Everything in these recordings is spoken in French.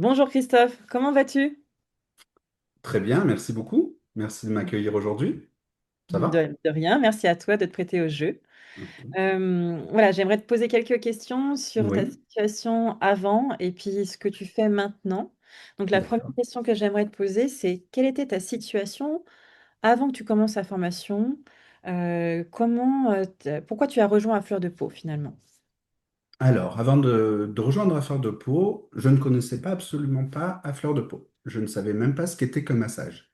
Bonjour Christophe, comment vas-tu? Très bien, merci beaucoup. Merci de m'accueillir aujourd'hui. Ça va? De rien, merci à toi de te prêter au jeu. Ok. Voilà, j'aimerais te poser quelques questions sur ta Oui, situation avant et puis ce que tu fais maintenant. Donc la première d'accord. question que j'aimerais te poser, c'est quelle était ta situation avant que tu commences ta formation? Pourquoi tu as rejoint à Fleur de Pau finalement? Alors, avant de rejoindre à Fleur de Peau, je ne connaissais pas absolument pas à Fleur de Peau. Je ne savais même pas ce qu'était qu'un massage.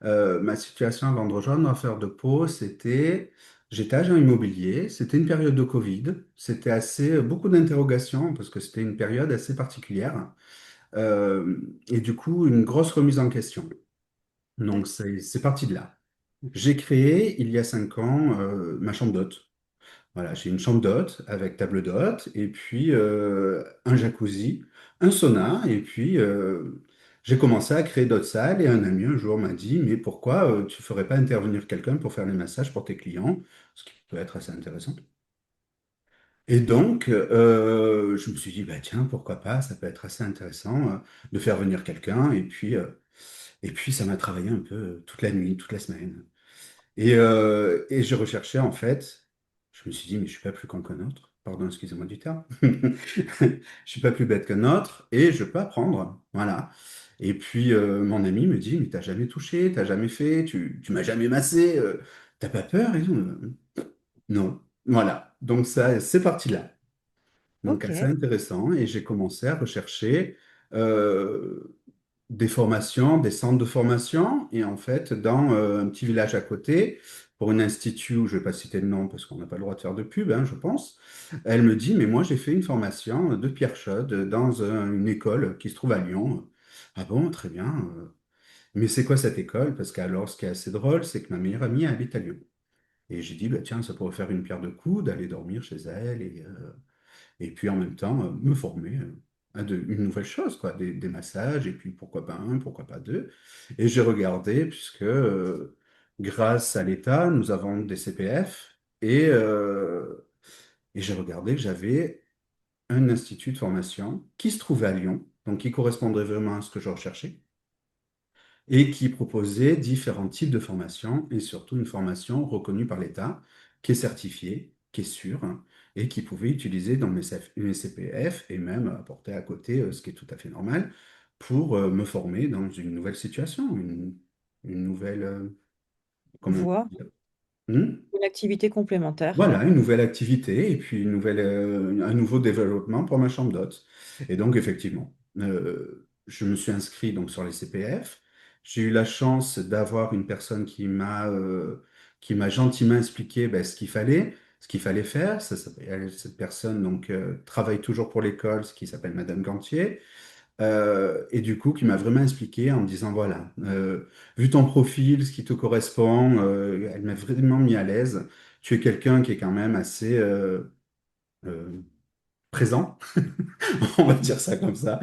Ma situation avant de rejoindre à Fleur de Peau, j'étais agent immobilier, c'était une période de Covid, c'était beaucoup d'interrogations parce que c'était une période assez particulière. Euh, et du coup, une grosse remise en question. Donc, D'accord. c'est parti de là. J'ai créé, il y a 5 ans, ma chambre d'hôte. Voilà, j'ai une chambre d'hôte avec table d'hôte, et puis un jacuzzi, un sauna, et puis j'ai commencé à créer d'autres salles, et un ami un jour m'a dit, mais pourquoi tu ferais pas intervenir quelqu'un pour faire les massages pour tes clients, ce qui peut être assez intéressant. Et donc, je me suis dit, bah, tiens, pourquoi pas, ça peut être assez intéressant de faire venir quelqu'un, et puis ça m'a travaillé un peu toute la nuit, toute la semaine. Et je recherchais en fait, je me suis dit, mais je suis pas plus con qu'un autre, pardon, excusez-moi du terme, je suis pas plus bête qu'un autre et je peux apprendre, voilà. Et puis mon ami me dit, mais t'as jamais touché, t'as jamais fait, tu m'as jamais massé, t'as pas peur et tout. Non, voilà. Donc ça, c'est parti là. Donc Ok, assez intéressant et j'ai commencé à rechercher euh, des formations, des centres de formation. Et en fait, dans un petit village à côté, pour une institut, où je ne vais pas citer le nom parce qu'on n'a pas le droit de faire de pub, hein, je pense, elle me dit, mais moi j'ai fait une formation de pierre chaude dans une école qui se trouve à Lyon. Ah bon, très bien. Mais c'est quoi cette école? Parce qu'alors, ce qui est assez drôle, c'est que ma meilleure amie habite à Lyon. Et j'ai dit, bah, tiens, ça pourrait faire une pierre de coups d'aller dormir chez elle et puis en même temps me former à une nouvelle chose, quoi, des massages, et puis pourquoi pas un, pourquoi pas deux. Et j'ai regardé, puisque grâce à l'État, nous avons des CPF, et j'ai regardé que j'avais un institut de formation qui se trouvait à Lyon, donc qui correspondrait vraiment à ce que je recherchais et qui proposait différents types de formations et surtout une formation reconnue par l'État, qui est certifiée, qui est sûre hein, et qui pouvait utiliser dans mes CPF et même apporter à côté, ce qui est tout à fait normal, pour me former dans une nouvelle situation, une nouvelle, comment on vois, peut dire? Hmm. une activité complémentaire. Voilà, une nouvelle activité et puis un nouveau développement pour ma chambre d'hôte. Et donc, effectivement, je me suis inscrit donc sur les CPF. J'ai eu la chance d'avoir une personne qui m'a gentiment expliqué ben, ce qu'il fallait faire. Cette personne donc, travaille toujours pour l'école, ce qui s'appelle Madame Gantier. Et du coup, qui m'a vraiment expliqué en me disant, voilà, vu ton profil, ce qui te correspond, elle m'a vraiment mis à l'aise. Tu es quelqu'un qui est quand même assez euh, présent, on va dire ça comme ça.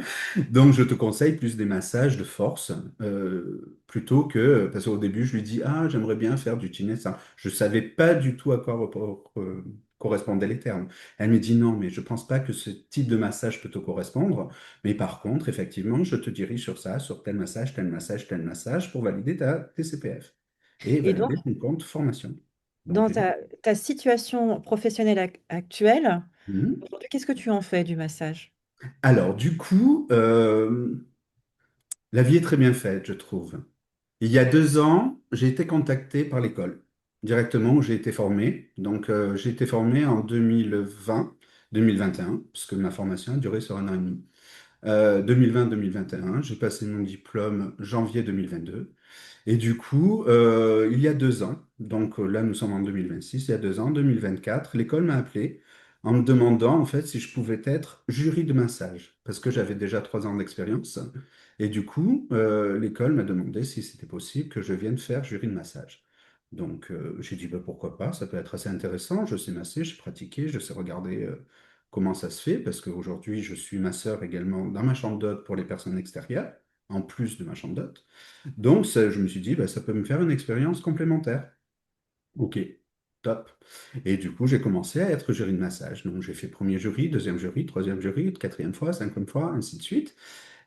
Donc, je te conseille plus des massages de force plutôt que, parce qu'au début, je lui dis, ah, j'aimerais bien faire du kiné, ça. Je savais pas du tout à quoi correspondaient les termes. Elle me dit, non, mais je pense pas que ce type de massage peut te correspondre. Mais par contre, effectivement, je te dirige sur ça, sur tel massage, tel massage, tel massage pour valider tes CPF et Et donc, valider ton compte formation. Donc, dans ta situation professionnelle actuelle, Mhm. aujourd'hui, qu'est-ce que tu en fais du massage? Alors, du coup, la vie est très bien faite, je trouve. Il y a 2 ans, j'ai été contacté par l'école directement où j'ai été formé. Donc, j'ai été formé en 2020, 2021, puisque ma formation a duré sur un an et demi. 2020-2021, j'ai passé mon diplôme janvier 2022. Et du coup, il y a 2 ans, donc là nous sommes en 2026, il y a 2 ans, 2024, l'école m'a appelé en me demandant en fait si je pouvais être jury de massage, parce que j'avais déjà 3 ans d'expérience. Et du coup, l'école m'a demandé si c'était possible que je vienne faire jury de massage. Donc j'ai dit bah, pourquoi pas, ça peut être assez intéressant, je sais masser, j'ai pratiqué, je sais regarder comment ça se fait, parce qu'aujourd'hui je suis masseur également dans ma chambre d'hôte pour les personnes extérieures, en plus de ma chambre d'hôte. Donc, je me suis dit, bah, ça peut me faire une expérience complémentaire. Ok, top. Et du coup, j'ai commencé à être jury de massage. Donc, j'ai fait premier jury, deuxième jury, troisième jury, quatrième fois, cinquième fois, ainsi de suite.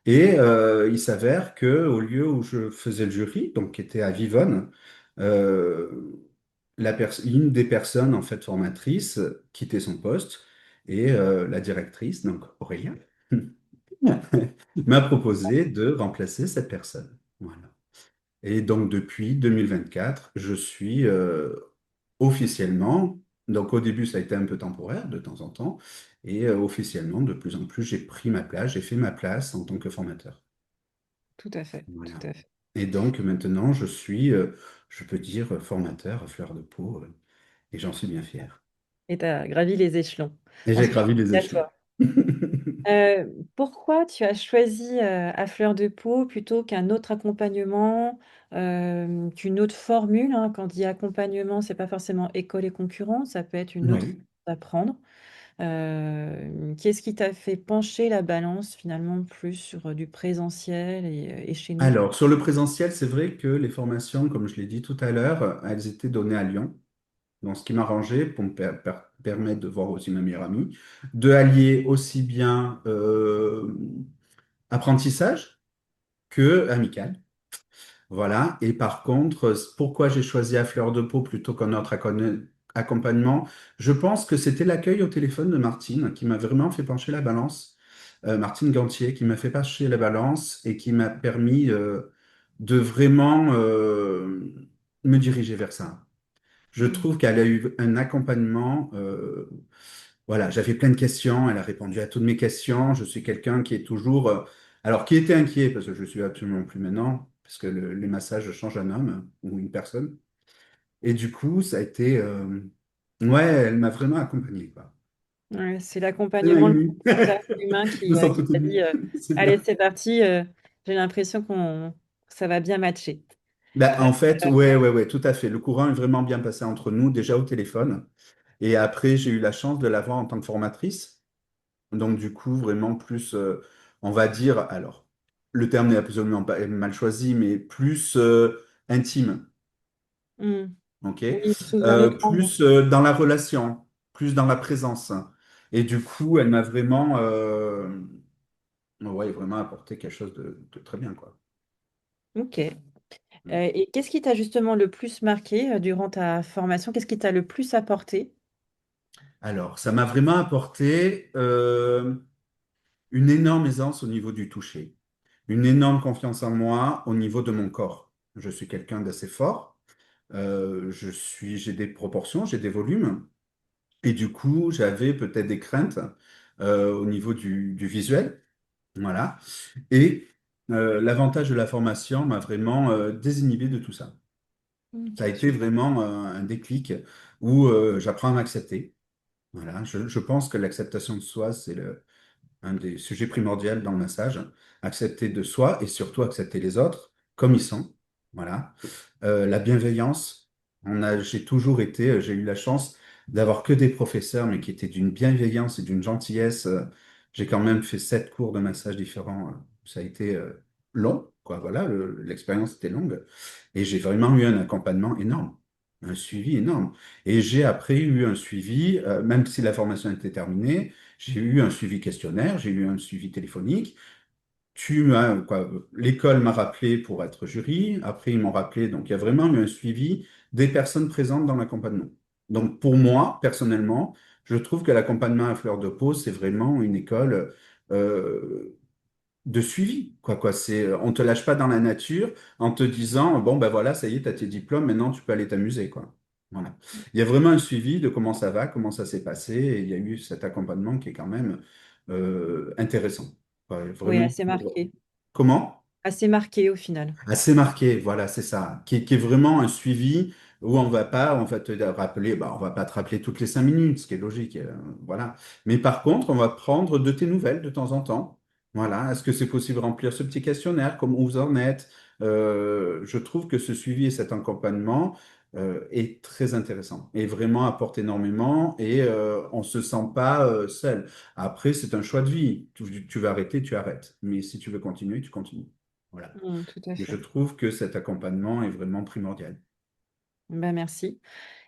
Et il s'avère que au lieu où je faisais le jury, donc qui était à Vivonne, euh, une des personnes en fait formatrices quittait son poste et la directrice, donc Aurélien, m'a proposé de remplacer cette personne. Voilà. Et donc depuis 2024, je suis officiellement, donc au début ça a été un peu temporaire de temps en temps, et officiellement de plus en plus j'ai pris ma place, j'ai fait ma place en tant que formateur. Tout à fait, tout Voilà. à fait. Et donc maintenant je suis, je peux dire, formateur à fleur de peau, et j'en suis bien fier. Et tu as gravi les échelons. Et j'ai Ensuite, gravi les à échelons. toi. Euh, Pourquoi tu as choisi à fleur de peau plutôt qu'un autre accompagnement, qu'une autre formule, hein? Quand on dit accompagnement, c'est pas forcément école et concurrence, ça peut être une autre façon Oui. d'apprendre. Qu'est-ce qui t'a fait pencher la balance finalement plus sur du présentiel et chez nous? Alors, sur le présentiel, c'est vrai que les formations, comme je l'ai dit tout à l'heure, elles étaient données à Lyon. Donc, ce qui m'arrangeait pour me permettre de voir aussi ma meilleure amie, de allier aussi bien apprentissage que amical. Voilà. Et par contre, pourquoi j'ai choisi à fleur de peau plutôt qu'un autre accompagnement? Je pense que c'était l'accueil au téléphone de Martine qui m'a vraiment fait pencher la balance. Martine Gantier qui m'a fait pencher la balance et qui m'a permis de vraiment me diriger vers ça. Je Mm. trouve qu'elle a eu un accompagnement. Voilà, j'avais plein de questions. Elle a répondu à toutes mes questions. Je suis quelqu'un qui est toujours, alors qui était inquiet parce que je suis absolument plus maintenant, parce que les massages changent un homme ou une personne. Et du coup, ça a été, ouais, elle m'a vraiment accompagné, quoi. Ouais, c'est Ça m'a l'accompagnement, le ému. contact humain Je me sens qui tout t'a dit ému. C'est allez, bien. c'est parti, j'ai l'impression qu'on ça va bien matcher. Bah, Euh, en fait, euh, ouais, ouais, ouais, tout à fait. Le courant est vraiment bien passé entre nous, déjà au téléphone. Et après, j'ai eu la chance de la voir en tant que formatrice. Donc, du coup, vraiment plus, on va dire, alors, le terme n'est absolument pas mal choisi, mais plus intime, hmm. ok? Oui, sous un autre angle. Plus dans la relation, plus dans la présence. Et du coup, elle m'a vraiment, ouais, vraiment apporté quelque chose de très bien, quoi. Ok. Et qu'est-ce qui t'a justement le plus marqué durant ta formation? Qu'est-ce qui t'a le plus apporté? Alors, ça m'a vraiment apporté une énorme aisance au niveau du toucher, une énorme confiance en moi au niveau de mon corps. Je suis quelqu'un d'assez fort. J'ai des proportions, j'ai des volumes, et du coup, j'avais peut-être des craintes au niveau du visuel, voilà. Et l'avantage de la formation m'a vraiment désinhibé de tout ça. Ça a Ok, été super. vraiment un déclic où j'apprends à m'accepter. Voilà. Je pense que l'acceptation de soi, c'est un des sujets primordiaux dans le massage. Accepter de soi et surtout accepter les autres comme ils sont. Voilà. La bienveillance. J'ai toujours été, j'ai eu la chance d'avoir que des professeurs, mais qui étaient d'une bienveillance et d'une gentillesse. J'ai quand même fait 7 cours de massage différents. Ça a été long, quoi. Voilà, l'expérience était longue. Et j'ai vraiment eu un accompagnement énorme, un suivi énorme. Et j'ai après eu un suivi, même si la formation était terminée, j'ai eu un suivi questionnaire, j'ai eu un suivi téléphonique. L'école m'a rappelé pour être jury. Après, ils m'ont rappelé. Donc, il y a vraiment eu un suivi des personnes présentes dans l'accompagnement. Donc, pour moi, personnellement, je trouve que l'accompagnement à fleur de peau, c'est vraiment une école de suivi. On te lâche pas dans la nature en te disant, bon, ben voilà, ça y est, tu as tes diplômes, maintenant tu peux aller t'amuser, quoi. Voilà. Il y a vraiment un suivi de comment ça va, comment ça s'est passé, et il y a eu cet accompagnement qui est quand même intéressant. Ouais, Oui, vraiment. assez marqué. Comment? Assez marqué au final. Assez marqué, voilà, c'est ça. Qui est vraiment un suivi où on va te rappeler, bah, on va pas te rappeler toutes les 5 minutes, ce qui est logique, voilà. Mais par contre, on va prendre de tes nouvelles de temps en temps. Voilà. Est-ce que c'est possible de remplir ce petit questionnaire? Comment vous en êtes? Je trouve que ce suivi et cet accompagnement est très intéressant et vraiment apporte énormément et on se sent pas seul. Après, c'est un choix de vie. Tu veux arrêter, tu arrêtes. Mais si tu veux continuer, tu continues. Voilà. Tout à Et je fait. trouve que cet accompagnement est vraiment primordial. Ben, merci.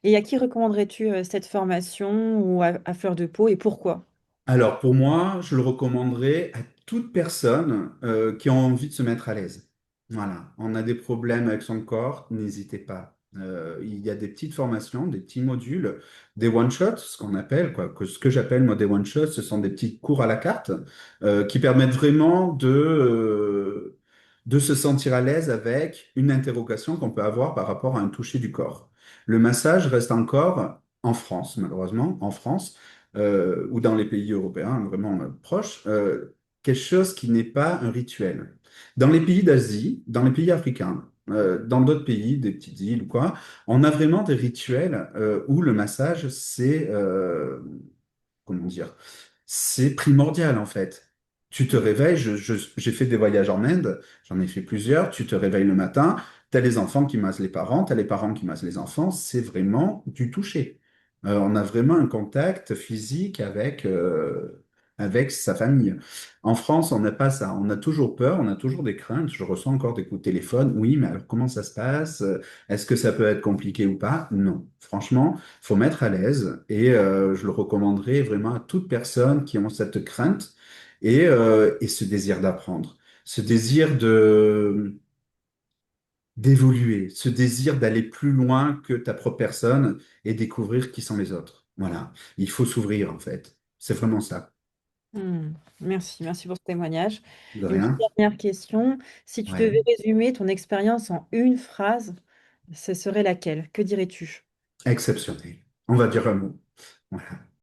Et à qui recommanderais-tu cette formation ou à fleur de peau et pourquoi? Alors, pour moi, je le recommanderais toute personne qui a envie de se mettre à l'aise. Voilà, on a des problèmes avec son corps, n'hésitez pas. Il y a des petites formations, des petits modules, des one-shots, ce qu'on appelle, quoi, ce que j'appelle moi des one-shots, ce sont des petits cours à la carte qui permettent vraiment de se sentir à l'aise avec une interrogation qu'on peut avoir par rapport à un toucher du corps. Le massage reste encore, en France, malheureusement, en France, ou dans les pays européens vraiment proches, quelque chose qui n'est pas un rituel. Dans les pays d'Asie, dans les pays africains, dans d'autres pays, des petites îles ou quoi, on a vraiment des rituels où le massage, comment dire, c'est primordial en fait. Tu te réveilles, j'ai fait des voyages en Inde, j'en ai fait plusieurs, tu te réveilles le matin, tu as les enfants qui massent les parents, tu as les parents qui massent les enfants, c'est vraiment du toucher. On a vraiment un contact physique avec sa famille. En France, on n'a pas ça, on a toujours peur, on a toujours des craintes, je reçois encore des coups de téléphone, oui, mais alors comment ça se passe? Est-ce que ça peut être compliqué ou pas? Non, franchement faut mettre à l'aise et je le recommanderais vraiment à toute personne qui ont cette crainte et ce désir d'apprendre, ce désir d'évoluer, ce désir d'aller plus loin que ta propre personne et découvrir qui sont les autres. Voilà, il faut s'ouvrir en fait. C'est vraiment ça. Hmm. Merci, merci pour ce témoignage. De Une toute rien. dernière question. Si tu Ouais. devais résumer ton expérience en une phrase, ce serait laquelle? Que dirais-tu? Exceptionnel. On va dire un mot. Voilà.